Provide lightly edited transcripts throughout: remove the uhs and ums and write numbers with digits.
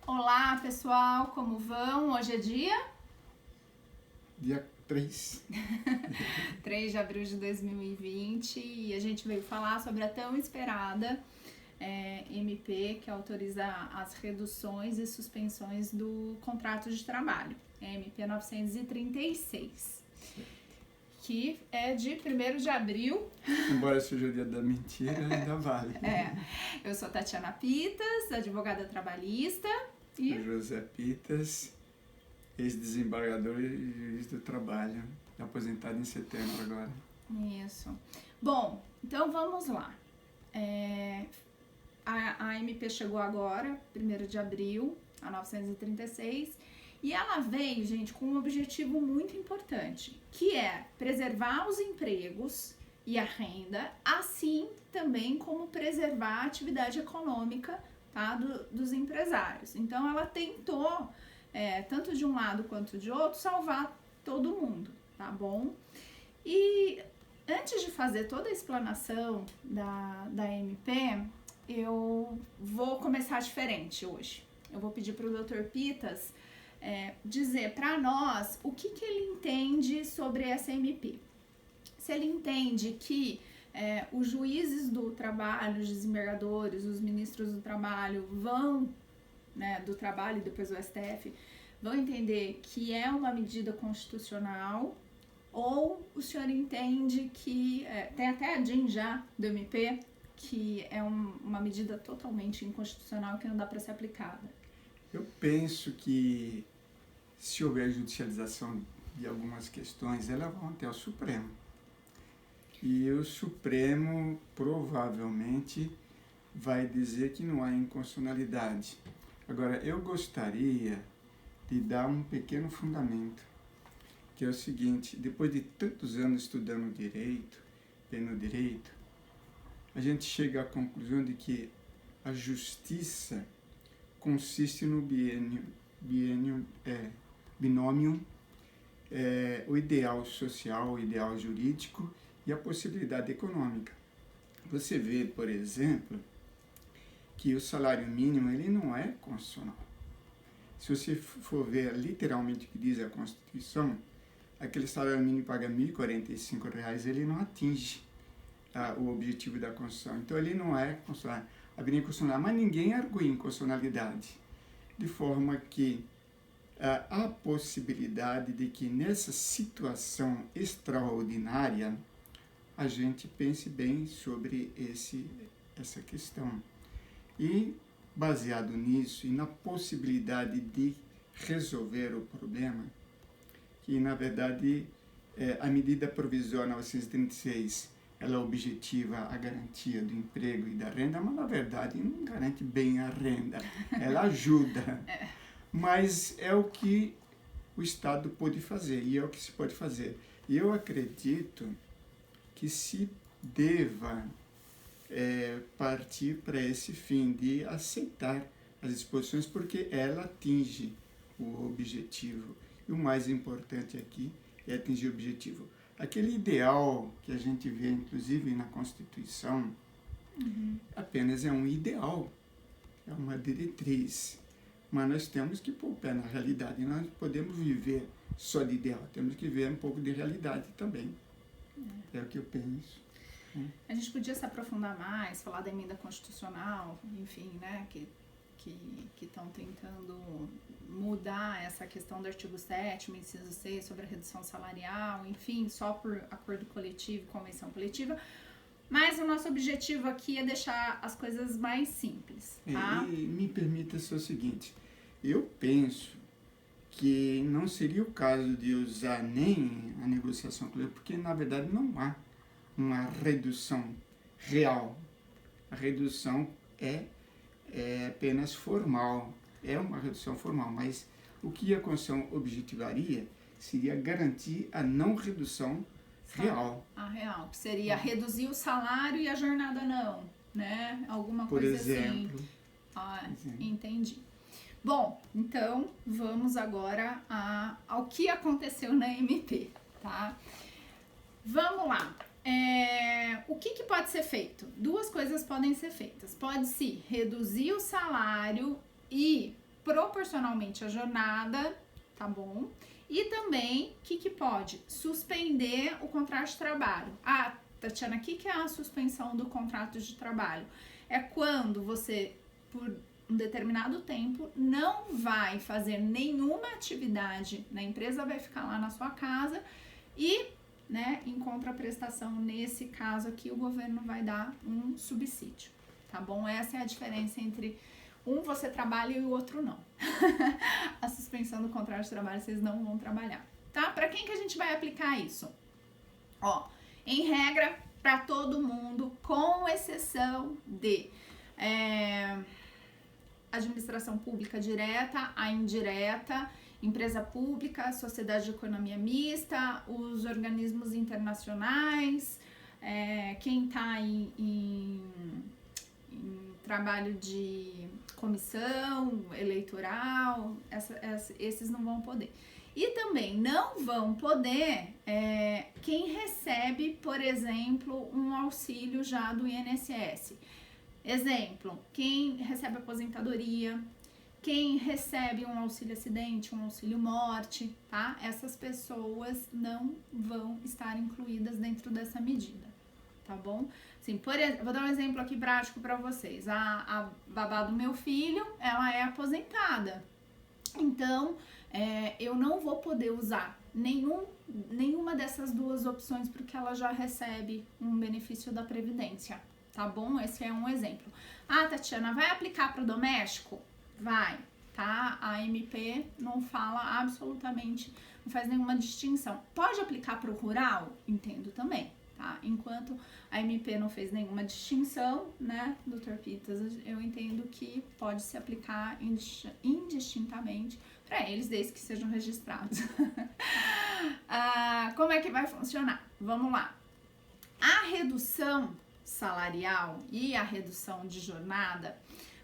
Olá pessoal, como vão? Hoje é dia? Dia 3. 3 de abril de 2020 e a gente veio falar sobre a tão esperada MP, que autoriza as reduções e suspensões do contrato de trabalho, MP 936, que é de 1º de abril. Embora seja o dia da mentira, ainda vale. Eu sou Tatiana Pitas, advogada trabalhista. E José Pitas, ex-desembargador e juiz do trabalho, aposentado em setembro agora. Isso. Bom, então vamos lá. A MP chegou agora, 1º de abril, a 936, e ela veio, gente, com um objetivo muito importante, que é preservar os empregos e a renda, assim também como preservar a atividade econômica, tá, dos empresários. Então ela tentou, tanto de um lado quanto de outro, salvar todo mundo, tá bom? E antes de fazer toda a explanação da MP, eu vou começar diferente hoje. Eu vou pedir para o Dr. Pitas dizer para nós o que ele entende sobre essa MP. Se ele entende que os juízes do trabalho, os desembargadores, os ministros do trabalho do trabalho e depois o STF, vão entender que é uma medida constitucional, ou o senhor entende que, tem até a DIN já do MP, que é uma medida totalmente inconstitucional que não dá para ser aplicada? Eu penso que se houver judicialização de algumas questões, elas vão até o Supremo. E o Supremo provavelmente vai dizer que não há inconstitucionalidade. Agora, eu gostaria de dar um pequeno fundamento, que é o seguinte: depois de tantos anos estudando direito, no direito, a gente chega à conclusão de que a justiça consiste no binômio, o ideal social, o ideal jurídico e a possibilidade econômica. Você vê, por exemplo, que o salário mínimo ele não é constitucional. Se você for ver literalmente o que diz a Constituição, aquele salário mínimo que paga R$ 1.045, ele não atinge o objetivo da Constituição. Então ele não é constitucional, haveria inconstitucional, mas ninguém argui inconstitucionalidade. De forma que há possibilidade de que nessa situação extraordinária a gente pense bem sobre essa questão. E, baseado nisso e na possibilidade de resolver o problema, que, na verdade, a medida provisória 936, ela objetiva a garantia do emprego e da renda, mas, na verdade, não garante bem a renda. Ela ajuda. Mas é o que o Estado pode fazer, e é o que se pode fazer. E eu acredito que se deva partir para esse fim de aceitar as disposições, porque ela atinge o objetivo. E o mais importante aqui é atingir o objetivo. Aquele ideal que a gente vê, inclusive, na Constituição, apenas é um ideal, é uma diretriz. Mas nós temos que pôr o pé na realidade. Nós não podemos viver só de ideal, temos que ver um pouco de realidade também. É o que eu penso. A gente podia se aprofundar mais, falar da emenda constitucional, enfim, né, que estão tentando mudar essa questão do artigo 7º, inciso 6, sobre a redução salarial, enfim, só por acordo coletivo e convenção coletiva. Mas o nosso objetivo aqui é deixar as coisas mais simples, tá? E me permita só o seguinte: eu penso que não seria o caso de usar nem a negociação coletiva, porque na verdade não há uma redução real. A redução é apenas formal, é uma redução formal, mas o que a Constituição objetivaria seria garantir a não redução real. A real, que seria reduzir o salário e a jornada não, né? Alguma Por coisa exemplo, assim. Entendi. Bom, então vamos agora ao que aconteceu na MP, tá? Vamos lá. O que pode ser feito? Duas coisas podem ser feitas. Pode-se reduzir o salário e proporcionalmente à jornada, tá bom? E também, o que pode? Suspender o contrato de trabalho. Ah, Tatiana, o que é a suspensão do contrato de trabalho? É quando você, por um determinado tempo, não vai fazer nenhuma atividade na empresa, vai ficar lá na sua casa e, né, em contraprestação, nesse caso aqui, o governo vai dar um subsídio, tá bom? Essa é a diferença entre um você trabalha e o outro não. A suspensão do contrato de trabalho, vocês não vão trabalhar, tá? Para quem que a gente vai aplicar isso? Ó, em regra, para todo mundo, com exceção de administração pública direta, a indireta, empresa pública, sociedade de economia mista, os organismos internacionais, quem está em trabalho de comissão eleitoral, esses não vão poder. E também não vão poder quem recebe, por exemplo, um auxílio já do INSS. Exemplo, quem recebe aposentadoria, quem recebe um auxílio acidente, um auxílio morte, tá? Essas pessoas não vão estar incluídas dentro dessa medida, tá bom? Assim, vou dar um exemplo aqui prático para vocês. A babá do meu filho, ela é aposentada. Então, eu não vou poder usar nenhuma dessas duas opções porque ela já recebe um benefício da Previdência, tá bom? Esse é um exemplo. Ah, Tatiana, vai aplicar para o doméstico? Vai, tá? A MP não fala absolutamente, não faz nenhuma distinção. Pode aplicar para o rural? Entendo também, tá? Enquanto a MP não fez nenhuma distinção, né, Dr. Pitas, eu entendo que pode se aplicar indistintamente para eles, desde que sejam registrados. Como é que vai funcionar? Vamos lá. A redução salarial e a redução de jornada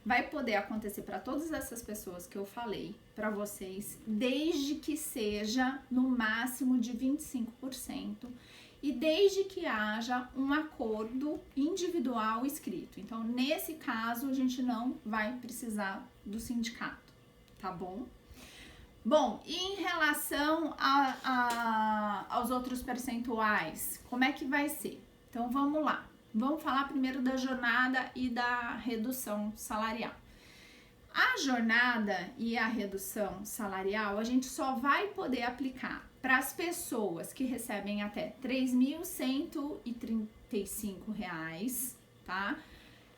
vai poder acontecer para todas essas pessoas que eu falei para vocês, desde que seja no máximo de 25% e desde que haja um acordo individual escrito. Então, nesse caso, a gente não vai precisar do sindicato, tá bom? Bom, e em relação aos outros percentuais, como é que vai ser? Então, vamos lá. Vamos falar primeiro da jornada e da redução salarial. A jornada e a redução salarial, a gente só vai poder aplicar para as pessoas que recebem até R$ 3.135, tá?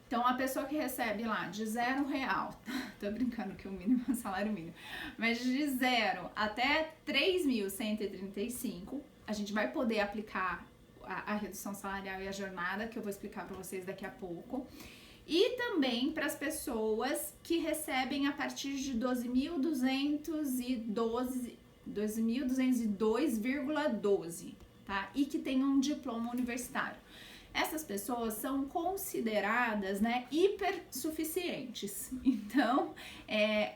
Então, a pessoa que recebe lá de R$0, tô brincando que o mínimo é o salário mínimo, mas de 0 até 3.135, a gente vai poder aplicar a redução salarial e a jornada, que eu vou explicar para vocês daqui a pouco. E também para as pessoas que recebem a partir de 12.202,12, tá? E que tenham um diploma universitário. Essas pessoas são consideradas, né, hipersuficientes. Então,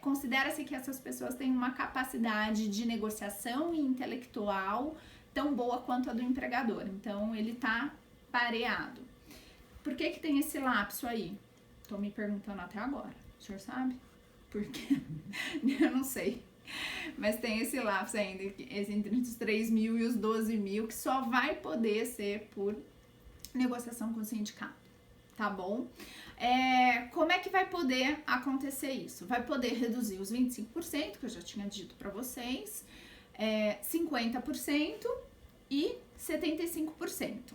considera-se que essas pessoas têm uma capacidade de negociação intelectual tão boa quanto a do empregador. Então, ele tá pareado. Por que tem esse lapso aí? Tô me perguntando até agora. O senhor sabe? Por quê? Eu não sei. Mas tem esse lapso ainda, entre os 3.000 e os 12.000, que só vai poder ser por negociação com o sindicato, tá bom? Como é que vai poder acontecer isso? Vai poder reduzir os 25%, que eu já tinha dito para vocês, 50% e 75%.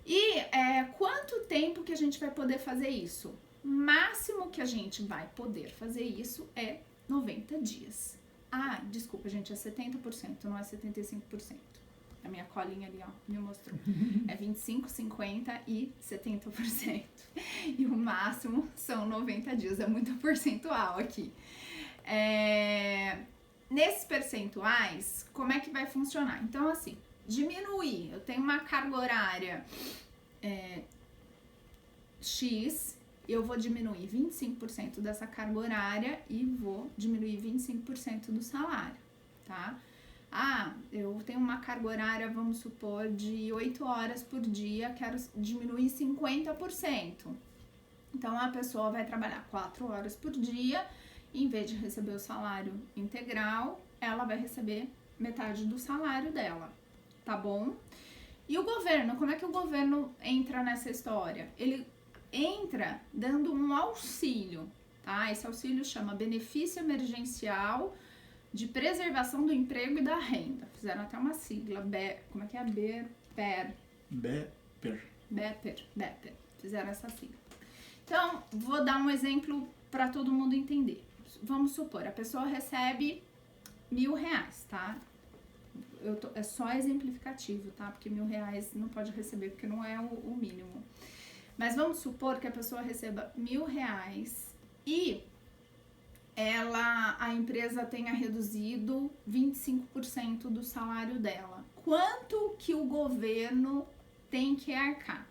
E quanto tempo que a gente vai poder fazer isso? Máximo que a gente vai poder fazer isso é 90 dias. Ah, desculpa, gente, é 70%, não é 75%. A minha colinha ali, ó, me mostrou. É 25%, 50% e 70%. E o máximo são 90 dias, é muito percentual aqui. Nesses percentuais, como é que vai funcionar? Então, assim, diminuir. Eu tenho uma carga horária X, eu vou diminuir 25% dessa carga horária e vou diminuir 25% do salário, tá? Ah, eu tenho uma carga horária, vamos supor, de 8 horas por dia, quero diminuir 50%. Então, a pessoa vai trabalhar 4 horas por dia em vez de receber o salário integral, ela vai receber metade do salário dela, tá bom? E o governo, como é que o governo entra nessa história? Ele entra dando um auxílio, tá? Esse auxílio chama Benefício Emergencial de Preservação do Emprego e da Renda. Fizeram até uma sigla, como é que é? BEPER. Fizeram essa sigla. Então, vou dar um exemplo para todo mundo entender. Vamos supor, a pessoa recebe R$1.000, tá? É só exemplificativo, tá? Porque R$1.000 não pode receber, porque não é o mínimo. Mas vamos supor que a pessoa receba R$1.000 e a empresa tenha reduzido 25% do salário dela. Quanto que o governo tem que arcar?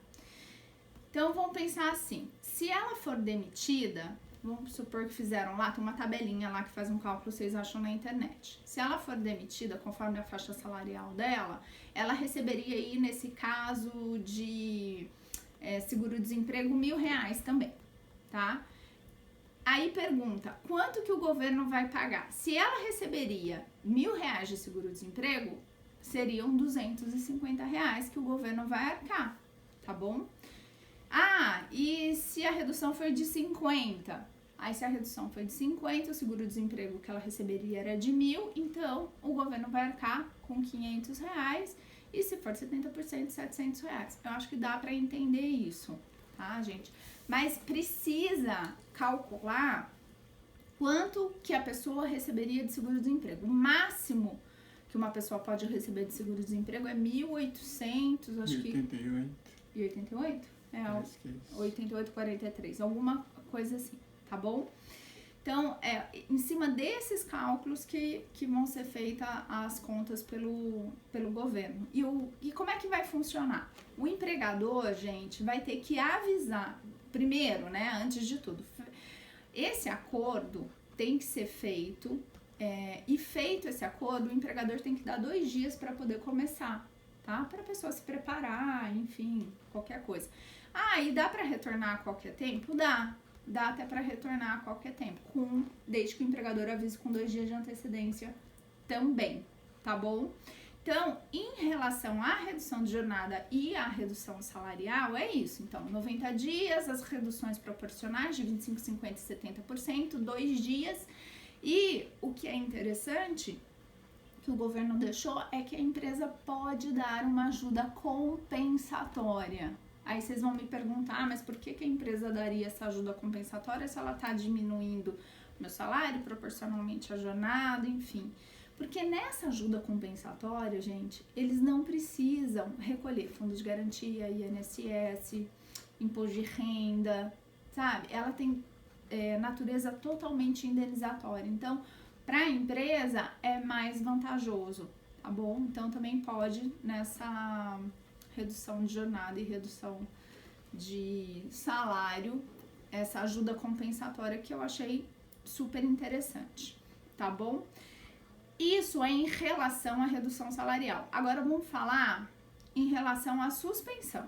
Então, vamos pensar assim, se ela for demitida, vamos supor que fizeram lá, tem uma tabelinha lá que faz um cálculo, vocês acham na internet. Se ela for demitida, conforme a faixa salarial dela, ela receberia aí, nesse caso de seguro-desemprego, R$1.000 também, tá? Aí pergunta, quanto que o governo vai pagar? Se ela receberia R$1.000 de seguro-desemprego, seriam R$250 que o governo vai arcar, tá bom? Ah, e se a redução for de 50? Aí se a redução foi de 50, o seguro-desemprego que ela receberia era de 1.000, então o governo vai arcar com R$500, e se for 70%, R$700. Eu acho que dá para entender isso, tá, gente? Mas precisa calcular quanto que a pessoa receberia de seguro-desemprego. O máximo que uma pessoa pode receber de seguro-desemprego é 1.800, acho que... 88. E 88? É, 88,43, alguma coisa assim, tá bom? Então, em cima desses cálculos que vão ser feitas as contas pelo governo. E como é que vai funcionar? O empregador, gente, vai ter que avisar, primeiro, né, antes de tudo, esse acordo tem que ser feito, e feito esse acordo, o empregador tem que dar 2 dias para poder começar, tá? Para a pessoa se preparar, enfim, qualquer coisa. Ah, e dá para retornar a qualquer tempo? Dá até para retornar a qualquer tempo, desde que o empregador avise com 2 dias de antecedência também, tá bom? Então, em relação à redução de jornada e à redução salarial, é isso. Então, 90 dias, as reduções proporcionais de 25%, 50% e 70%, 2 dias. E o que é interessante, que o governo deixou, é que a empresa pode dar uma ajuda compensatória. Aí vocês vão me perguntar, mas por que a empresa daria essa ajuda compensatória se ela está diminuindo o meu salário proporcionalmente à jornada, enfim. Porque nessa ajuda compensatória, gente, eles não precisam recolher fundo de garantia, INSS, imposto de renda, sabe? Ela tem natureza totalmente indenizatória. Então, para a empresa é mais vantajoso, tá bom? Então, também pode nessa redução de jornada e redução de salário, essa ajuda compensatória que eu achei super interessante, tá bom? Isso é em relação à redução salarial. Agora vamos falar em relação à suspensão.